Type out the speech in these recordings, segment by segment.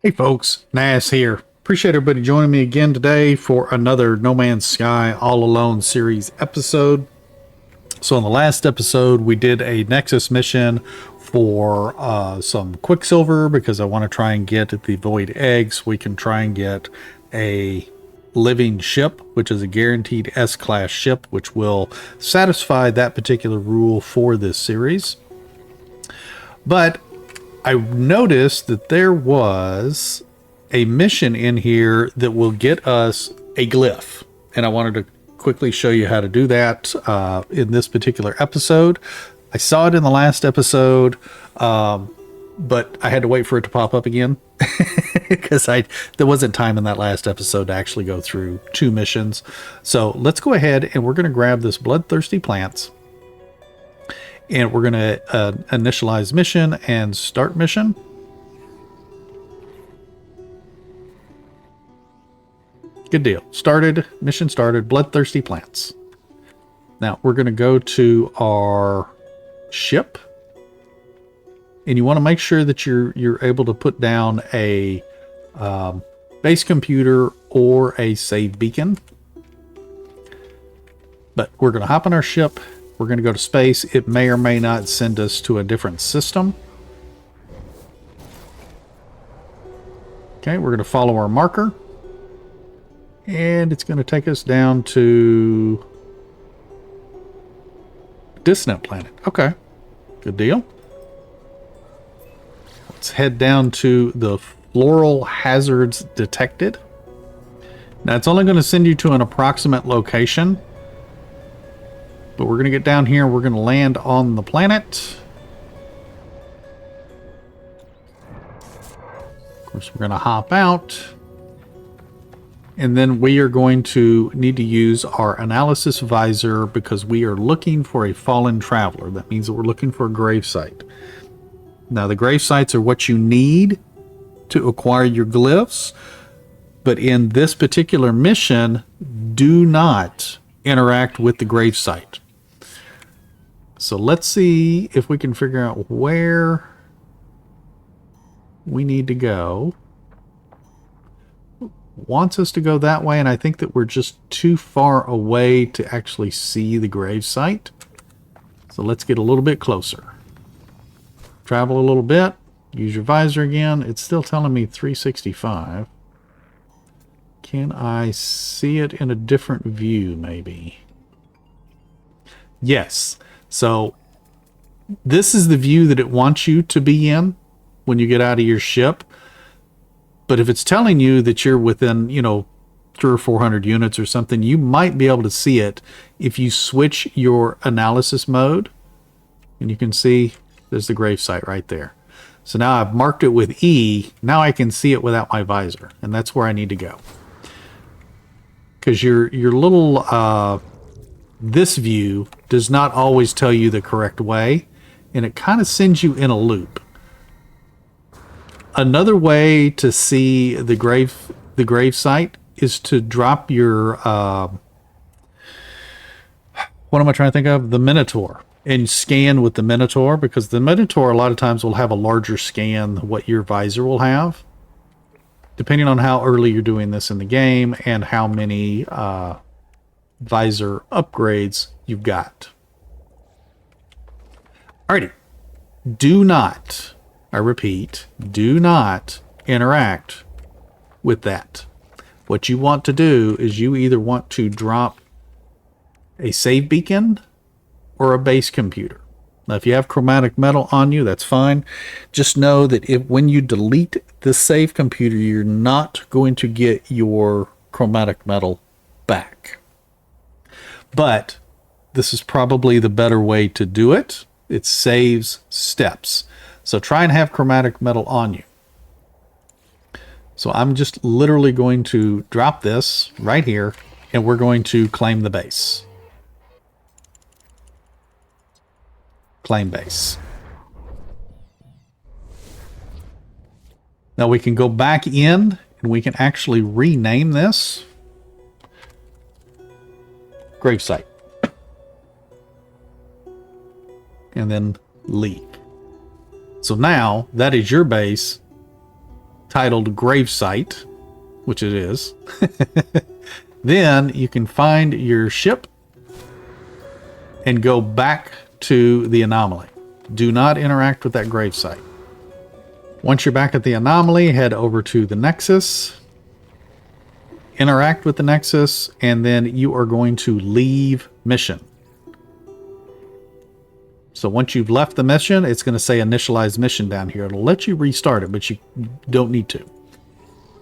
Hey folks, Nas here. Appreciate everybody joining me again today for another No Man's Sky All Alone series episode. So in the last episode, we did a Nexus mission for some Quicksilver because I want to try and get the Void Eggs. We can try and get a living ship, which is a guaranteed S-class ship, which will satisfy that particular rule for this series. But I noticed that there was a mission in here that will get us a glyph, and I wanted to quickly show you how to do that in this particular episode. I saw it in the last episode, but I had to wait for it to pop up again because there wasn't time in that last episode to actually go through two missions. So let's go ahead and we're going to grab this Bloodthirsty Plants. And we're going to initialize mission and start mission. Good deal. Started. Mission started. Bloodthirsty Plants. Now we're going to go to our ship. And you want to make sure that you're able to put down a base computer or a save beacon. But we're going to hop on our ship. We're going to go to space. It may or may not send us to a different system. Okay, we're going to follow our marker. And it's going to take us down to Dissonant Planet. Okay, good deal. Let's head down to the Floral Hazards Detected. Now, it's only going to send you to an approximate location. But we're going to get down here and we're going to land on the planet. Of course, we're going to hop out. And then we are going to need to use our analysis visor because we are looking for a fallen traveler. That means that we're looking for a grave site. Now, the grave sites are what you need to acquire your glyphs. But in this particular mission, do not interact with the grave site. So let's see if we can figure out where we need to go. Wants us to go that way, and I think that we're just too far away to actually see the grave site. So let's get a little bit closer. Travel a little bit. Use your visor again. It's still telling me 365. Can I see it in a different view, maybe? Yes. So this is the view that it wants you to be in when you get out of your ship. But if it's telling you that you're within, 300 or 400 units or something, you might be able to see it if you switch your analysis mode. And you can see there's the grave site right there. So now I've marked it with E. Now I can see it without my visor. And that's where I need to go. Because your little this view does not always tell you the correct way, and it kind of sends you in a loop. Another way to see the grave site is to drop your what am I trying to think of? The Minotaur, and scan with the Minotaur, because the Minotaur a lot of times will have a larger scan than what your visor will have, depending on how early you're doing this in the game and how many visor upgrades you've got. Alrighty. Do not, I repeat, do not interact with that. What you want to do is you either want to drop a save beacon or a base computer. Now, if you have chromatic metal on you, that's fine. Just know that when you delete the save computer, you're not going to get your chromatic metal back. But this is probably the better way to do it. It saves steps. So try and have chromatic metal on you. So I'm just literally going to drop this right here, and we're going to claim the base. Claim base. Now we can go back in and we can actually rename this gravesite. And then leave. So now that is your base titled Gravesite, which it is, then you can find your ship and go back to the anomaly. Do not interact with that gravesite. Once you're back at the anomaly, head over to the Nexus, interact with the Nexus, and then you are going to leave mission. So once you've left the mission, it's going to say initialize mission down here. It'll let you restart it, but you don't need to.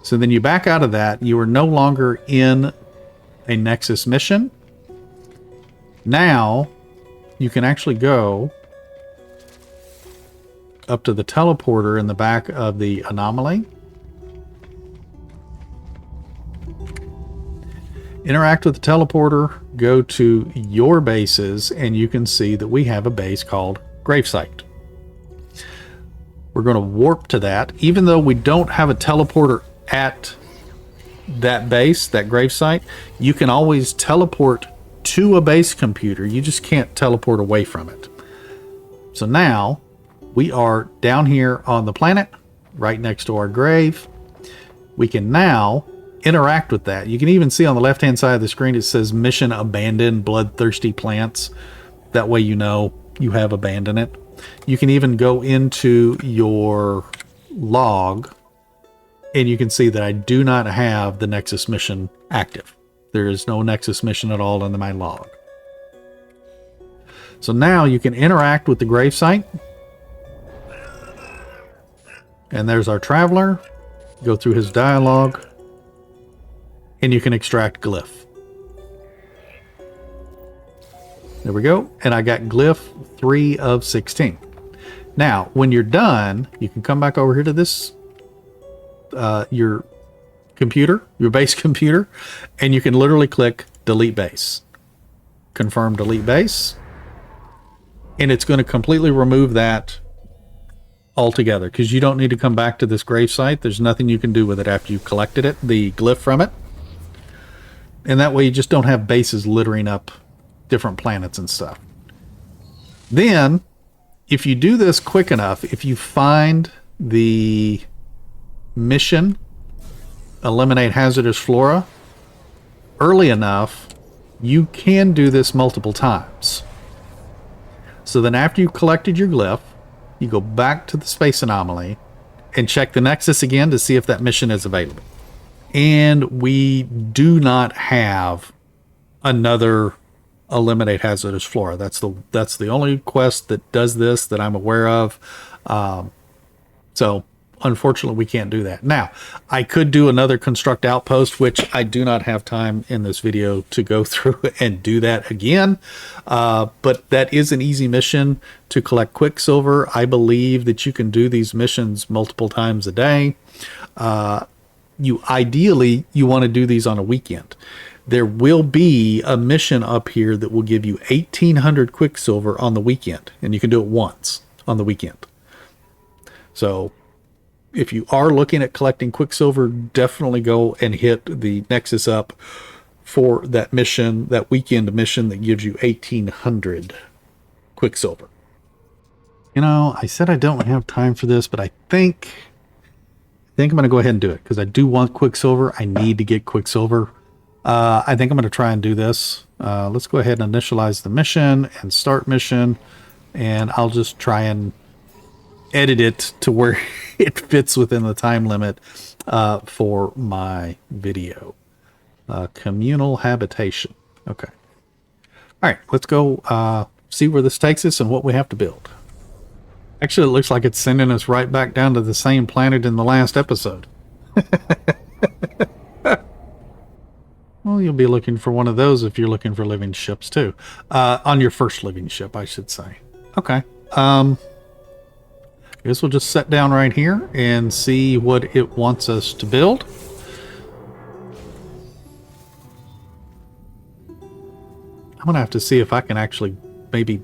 So then you back out of that. You are no longer in a Nexus mission. Now you can actually go up to the teleporter in the back of the anomaly. Interact with the teleporter, go to your bases, and you can see that we have a base called Gravesite. We're going to warp to that. Even though we don't have a teleporter at that base, that Gravesite, you can always teleport to a base computer. You just can't teleport away from it. So now we are down here on the planet, right next to our grave. We can now interact with that. You can even see on the left hand side of the screen it says mission abandoned bloodthirsty plants. That way you know you have abandoned it. You can even go into your log and you can see that I do not have the Nexus mission active. There is no Nexus mission at all in my log. So now you can interact with the gravesite. And there's our traveler. Go through his dialogue. And you can extract Glyph. There we go. And I got Glyph 3 of 16. Now, when you're done, you can come back over here to this, your computer, your base computer, and you can literally click delete base. Confirm delete base. And it's going to completely remove that altogether because you don't need to come back to this gravesite. There's nothing you can do with it after you've collected it, the glyph from it. And that way you just don't have bases littering up different planets and stuff. Then, if you do this quick enough, if you find the mission, eliminate hazardous flora, early enough, you can do this multiple times. So then after you've collected your glyph, you go back to the space anomaly and check the Nexus again to see if that mission is available. And we do not have another eliminate hazardous flora. That's the only quest that does this that I'm aware of. So unfortunately we can't do that. Now, I could do another construct outpost, which I do not have time in this video to go through and do that again. But that is an easy mission to collect Quicksilver. I believe that you can do these missions multiple times a day. Ideally you want to do these on a weekend. There will be a mission up here that will give you 1,800 Quicksilver on the weekend, and you can do it once on the weekend. So if you are looking at collecting Quicksilver, definitely go and hit the Nexus up for that mission, that weekend mission that gives you 1,800 Quicksilver. You know, I said I don't have time for this, but I think I'm going to go ahead and do it because I do want Quicksilver. I need to get Quicksilver. I think I'm going to try and do this. Let's go ahead and initialize the mission and start mission. And I'll just try and edit it to where it fits within the time limit for my video. Communal habitation. Okay. All right, let's go see where this takes us and what we have to build. Actually, it looks like it's sending us right back down to the same planet in the last episode. Well, you'll be looking for one of those if you're looking for living ships too. On your first living ship, I should say. Okay. I guess we'll just sit down right here and see what it wants us to build. I'm going to have to see if I can actually maybe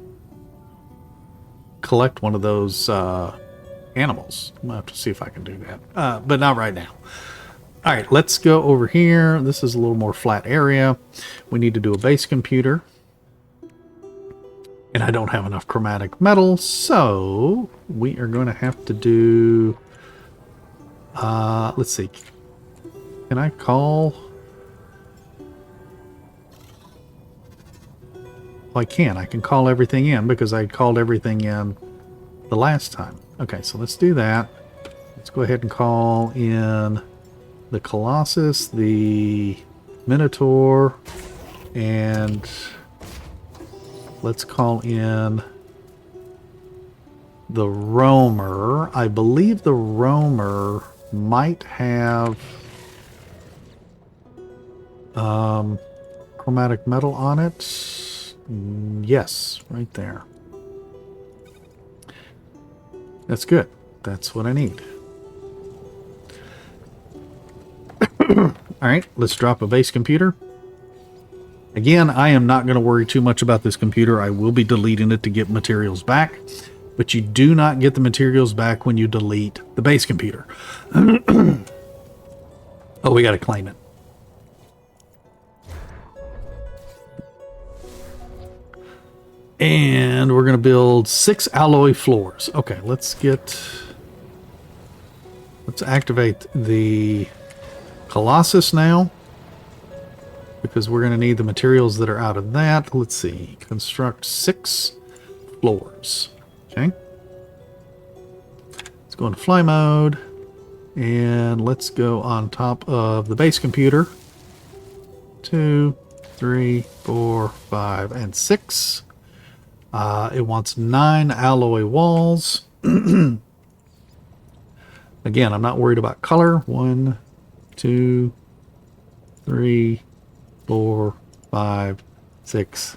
collect one of those animals. I'm going to have to see if I can do that. But not right now. All right, let's go over here. This is a little more flat area. We need to do a base computer. And I don't have enough chromatic metal, so we are going to have to do Let's see. Can I call? Well, I can. I can call everything in because I called everything in the last time. Okay, so let's do that. Let's go ahead and call in the Colossus, the Minotaur, and let's call in the Roamer. I believe the Roamer might have chromatic metal on it. Yes, right there. That's good. That's what I need. All right, let's drop a base computer. Again, I am not going to worry too much about this computer. I will be deleting it to get materials back, but you do not get the materials back when you delete the base computer. Oh, we got to claim it. And we're going to build 6 alloy floors. Okay, let's activate the Colossus now, because we're going to need the materials that are out of that. Let's see. Construct 6 floors. Okay. Let's go into fly mode. And let's go on top of the base computer. 2, 3, 4, 5, and 6. It wants 9 alloy walls. Again, I'm not worried about color. 1, 2, 3, 4, 5, 6,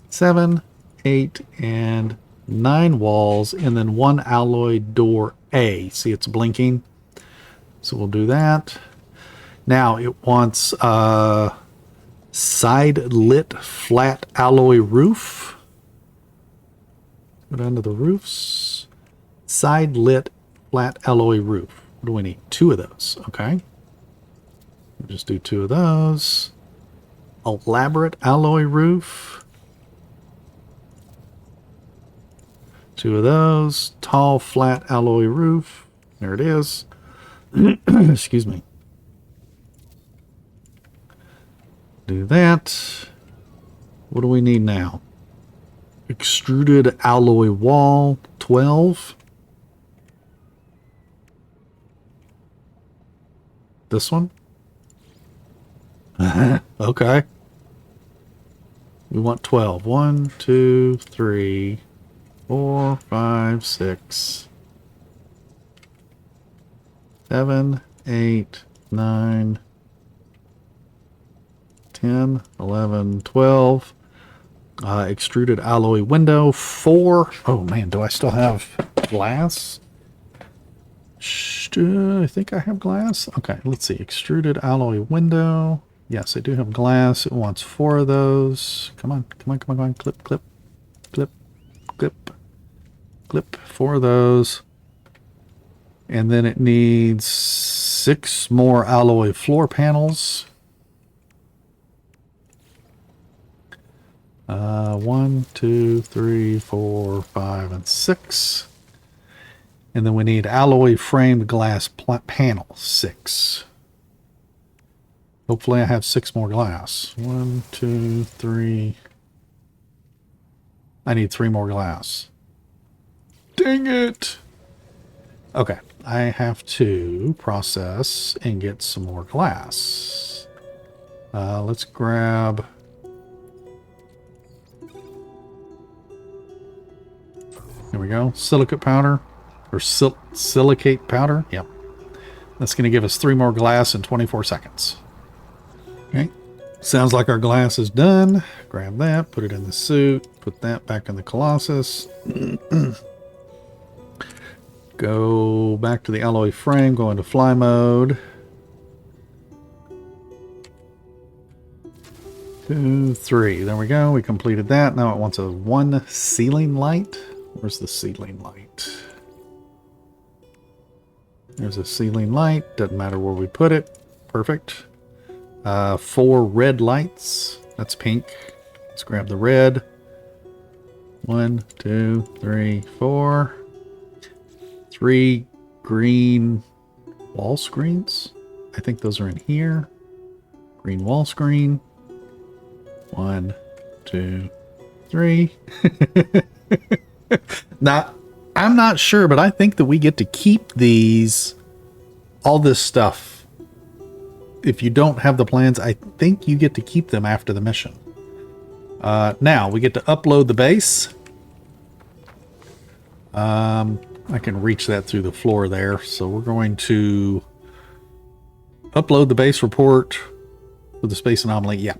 7, 8, and 9 walls, and then 1 alloy door A. See, it's blinking. So we'll do that. Now it wants side lit flat alloy roof. Go down to the roofs. Side lit flat alloy roof. What do we need? 2 of those. Okay. We'll just do 2 of those. Elaborate alloy roof. 2 of those. Tall flat alloy roof. There it is. Excuse me. Do that. What do we need now? Extruded alloy wall, 12. This one? Okay. We want 12. 1, 2, 3, 4, 5, 6, 7, 8, 9, 10, 11, 12. Extruded alloy window, 4. Oh man, do I still have glass? I think I have glass. Okay, let's see. Extruded alloy window. Yes, I do have glass. It wants 4 of those. Come on, come on, come on, come on. Clip, clip, clip, clip, clip. 4 of those. And then it needs 6 more alloy floor panels. 1, 2, 3, 4, 5, and 6. And then we need alloy framed glass panel, 6. Hopefully I have 6 more glass. 1, 2, 3. I need 3 more glass. Dang it! Okay, I have to process and get some more glass. Let's grab... There we go. Silicate powder. Or silicate powder. Yep. That's going to give us 3 more glass in 24 seconds. Okay. Sounds like our glass is done. Grab that. Put it in the suit. Put that back in the Colossus. Go back to the alloy frame. Go into fly mode. 2, 3. There we go. We completed that. Now it wants a 1 ceiling light. Where's the ceiling light? There's a ceiling light. Doesn't matter where we put it. Perfect. 4 red lights. That's pink. Let's grab the red. 1, 2, 3, 4. 3 green wall screens. I think those are in here. Green wall screen. 1, 2, 3. Now, I'm not sure, but I think that we get to keep these, all this stuff. If you don't have the plans, I think you get to keep them after the mission. Now, we get to upload the base. I can reach that through the floor there. So we're going to upload the base report with the space anomaly. Yeah.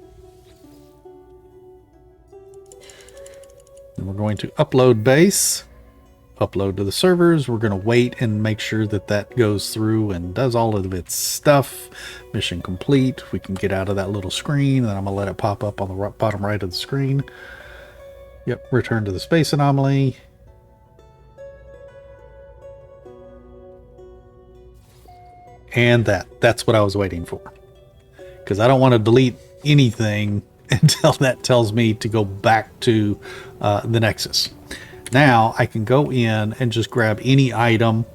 And we're going to upload base, upload to the servers. We're going to wait and make sure that that goes through and does all of its stuff. Mission complete. We can get out of that little screen, and I'm going to let it pop up on the bottom right of the screen. Yep, return to the space anomaly. And that's what I was waiting for. Because I don't want to delete anything until that tells me to go back to the Nexus. Now I can go in and just grab any item.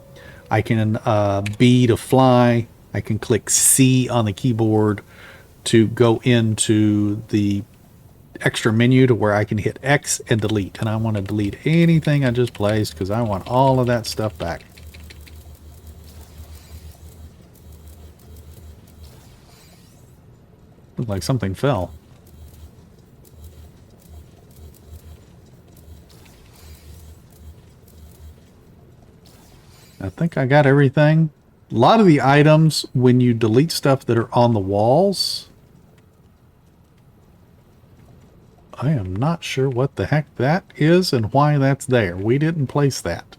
I can B to fly. I can click C on the keyboard to go into the extra menu to where I can hit X and delete. And I want to delete anything I just placed because I want all of that stuff back. Looked like something fell. I think I got everything. A lot of the items, when you delete stuff that are on the walls, I am not sure what the heck that is and why that's there. We didn't place that.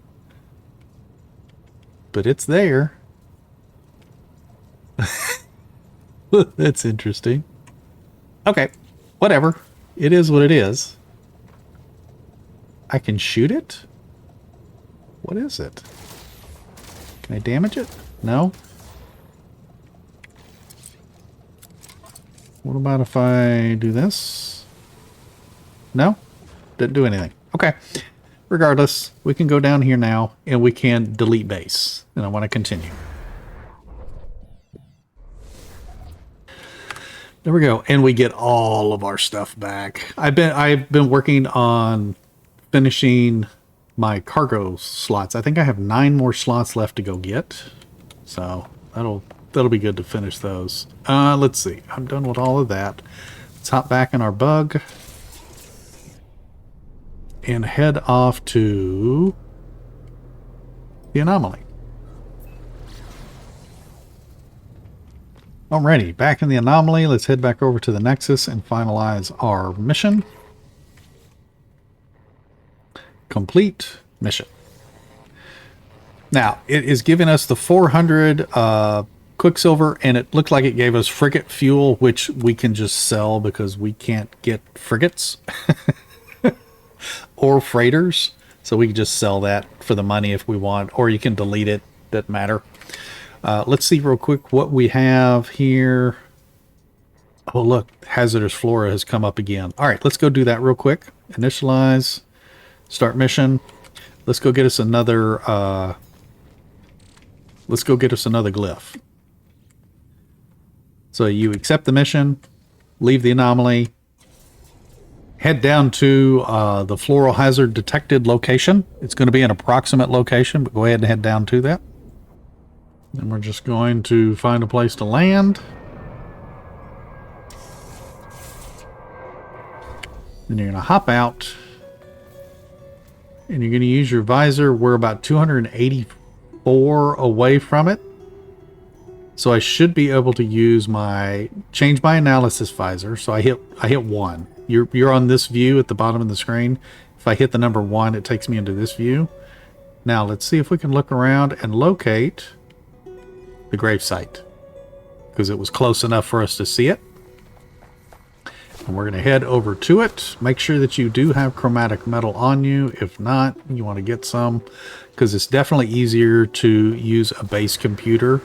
But it's there. That's interesting. Okay, whatever. It is what it is. I can shoot it? What is it? Can I damage it? No? What about if I do this? No? Didn't do anything. Okay. Regardless, we can go down here now and we can delete base. And I want to continue. There we go. And we get all of our stuff back. I've been working on finishing my cargo slots. I think I have 9 more slots left to go get. So that'll be good to finish those. Let's see. I'm done with all of that. Let's hop back in our bug and head off to the anomaly. Alrighty, back in the anomaly. Let's head back over to the Nexus and finalize our mission. Complete mission. Now, it is giving us the 400 Quicksilver, and it looked like it gave us frigate fuel, which we can just sell because we can't get frigates or freighters. So we can just sell that for the money if we want, or you can delete it. Doesn't matter. Let's see real quick what we have here. Oh, look, hazardous flora has come up again. All right, let's go do that real quick. Initialize, start mission. Let's go get us another. Let's go get us another glyph. So you accept the mission, leave the anomaly, head down to the floral hazard detected location. It's going to be an approximate location, but go ahead and head down to that. And we're just going to find a place to land. Then you're going to hop out. And you're going to use your visor. We're about 284 away from it. So I should be able to use change my analysis visor. So I hit 1. You're on this view at the bottom of the screen. If I hit the number 1, it takes me into this view. Now let's see if we can look around and locate the grave site, because it was close enough for us to see it. And we're going to head over to it. Make sure that you do have chromatic metal on you. If not, you want to get some, because it's definitely easier to use a base computer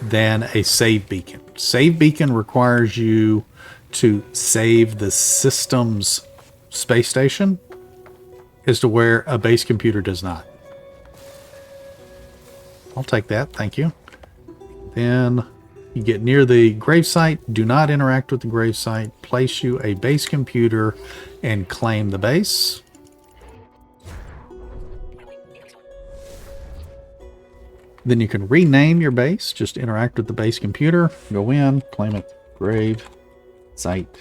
than a save beacon. Save beacon requires you to save the system's space station, as to where a base computer does not. I'll take that, thank you. Then you get near the gravesite. Do not interact with the gravesite. Place you a base computer and claim the base. Then you can rename your base. Just interact with the base computer. Go in, claim it. Grave, site,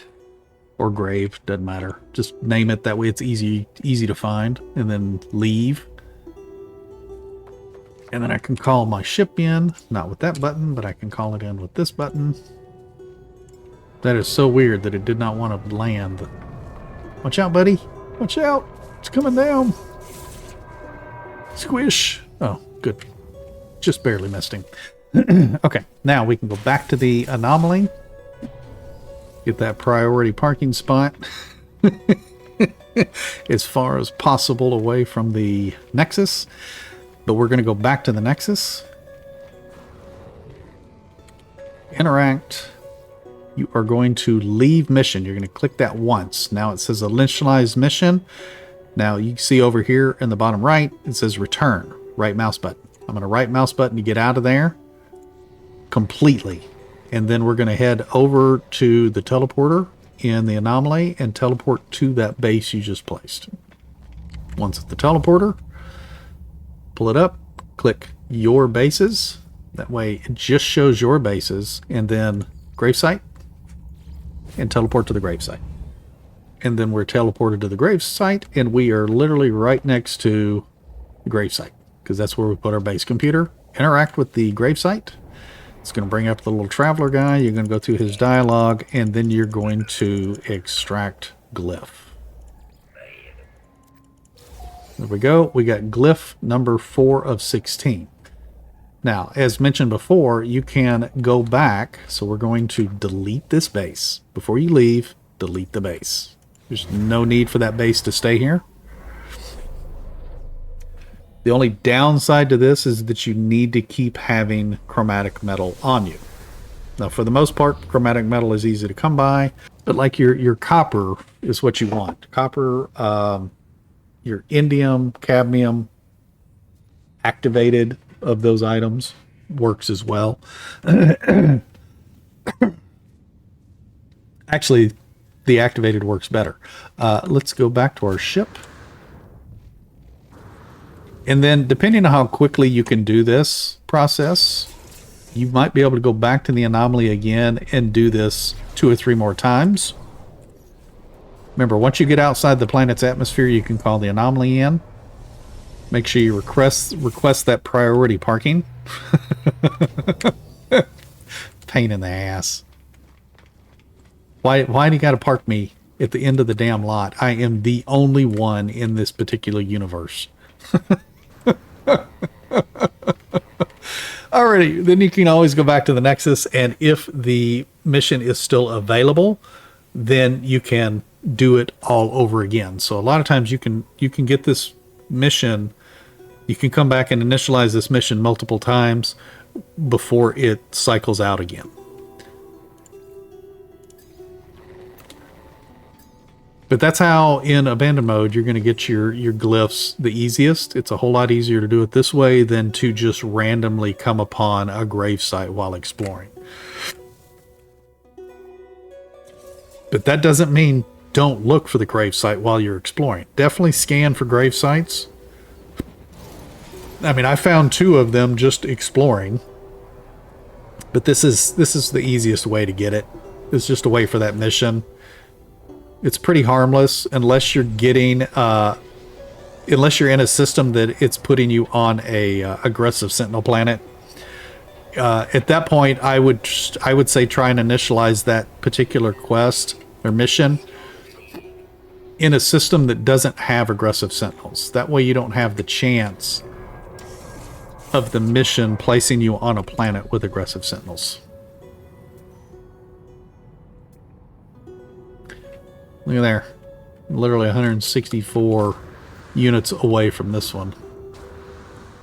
or grave, doesn't matter. Just name it. That way it's easy to find. And then leave. And then I can call my ship in. Not with that button, but I can call it in with this button. That is so weird that it did not want to land. Watch out, buddy. Watch out. It's coming down. Squish. Oh, good. Just barely missed him. Okay, now we can go back to the anomaly. Get that priority parking spot as far as possible away from the Nexus. But we're going to go back to the Nexus. Interact. You are going to leave mission. You're going to click that once. Now it says initialize mission. Now you see over here in the bottom right, it says return. Right mouse button. I'm going to right mouse button to get out of there completely. And then we're going to head over to the teleporter in the anomaly and teleport to that base you just placed. Once at the teleporter, pull it up, click your bases. That way it just shows your bases, and then gravesite, and teleport to the gravesite. And then we're teleported to the gravesite, and we are literally right next to the gravesite, because that's where we put our base computer. Interact with the gravesite. It's going to bring up the little traveler guy. You're going to go through his dialogue, and then you're going to extract glyph. There we go. We got glyph number 4 of 16. Now, as mentioned before, you can go back. So we're going to delete this base. Before you leave, delete the base. There's no need for that base to stay here. The only downside to this is that you need to keep having chromatic metal on you. Now, for the most part, chromatic metal is easy to come by, but like your copper is what you want. Copper, your indium, cadmium, activated of those items works as well. Actually, the activated works better. Let's go back to our ship. And then depending on how quickly you can do this process, you might be able to go back to the anomaly again and do this 2 or 3 more times. Remember, once you get outside the planet's atmosphere, you can call the anomaly in. Make sure you request that priority parking. Pain in the ass. Why do you got to park me at the end of the damn lot? I am the only one in this particular universe. Alrighty, then you can always go back to the Nexus, and if the mission is still available, then you can do it all over again. So a lot of times you can get this mission, you can come back and initialize this mission multiple times before it cycles out again. But that's how in abandoned mode you're going to get your glyphs the easiest. It's a whole lot easier to do it this way than to just randomly come upon a gravesite while exploring. But that doesn't mean don't look for the gravesite while you're exploring. Definitely scan for gravesites. I mean, I found 2 of them just exploring. But this is the easiest way to get it. It's just a way for that mission. It's pretty harmless unless you're getting, unless you're in a system that it's putting you on a aggressive Sentinel planet. At that point, I would say try and initialize that particular quest or mission in a system that doesn't have aggressive Sentinels. That way, you don't have the chance of the mission placing you on a planet with aggressive Sentinels. Look at there. Literally 164 units away from this one.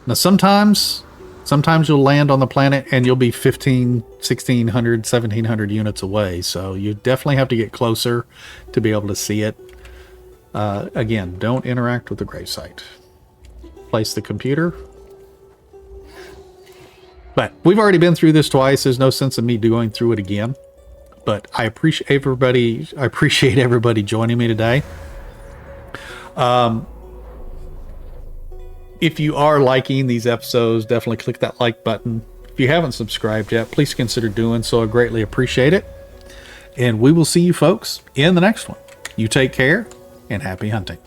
Now sometimes you'll land on the planet and you'll be 15, 1600, 1700 units away. So you definitely have to get closer to be able to see it. Again, don't interact with the gravesite. Place the computer. But we've already been through this twice. There's no sense in me going through it again. But I appreciate everybody. I appreciate everybody joining me today. If you are liking these episodes, definitely click that like button. If you haven't subscribed yet, please consider doing so. I greatly appreciate it. And we will see you folks in the next one. You take care and happy hunting.